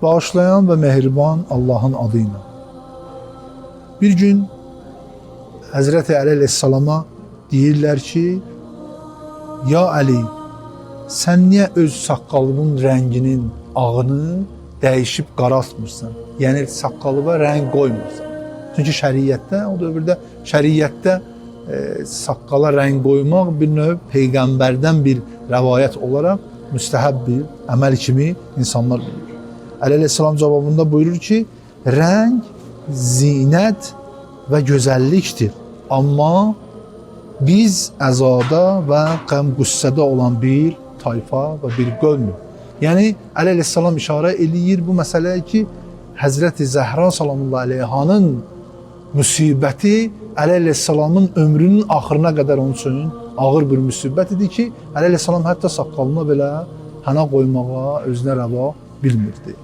Bağışlayan və mehriban Allahın adıyla. Bir gün Həzrəti Əli əleyhissalama deyirlər ki, ya Əli, sən niyə öz saqqalının rənginin ağını dəyişib qaraltmırsan? Yəni saqqalıva rəng qoymursan. Çünki şəriətdə, o dövrdə şəriətdə saqqala rəng qoymaq bir növ peyğəmbərdən bir rəvayət olaraq müstəhəb bir əməl kimi insanlar bilir. Əli əleyhissalam cavabında buyurur ki, rəng zinət və gözəllikdir. Amma biz əzada və qəm-qüssədə olan bir tayfa və bir qövmük. Yəni Əli əleyhissalam işarə eləyir bu məsələyə ki, Həzrəti Zəhra sallallahu əleyhanın müsibəti Əli əleyhissalamın ömrünün axırına qədər onun üçün ağır bir müsibət idi ki, Əli əleyhissalam hətta saqqalına belə həna qoymağa özünə rəva bilmirdi.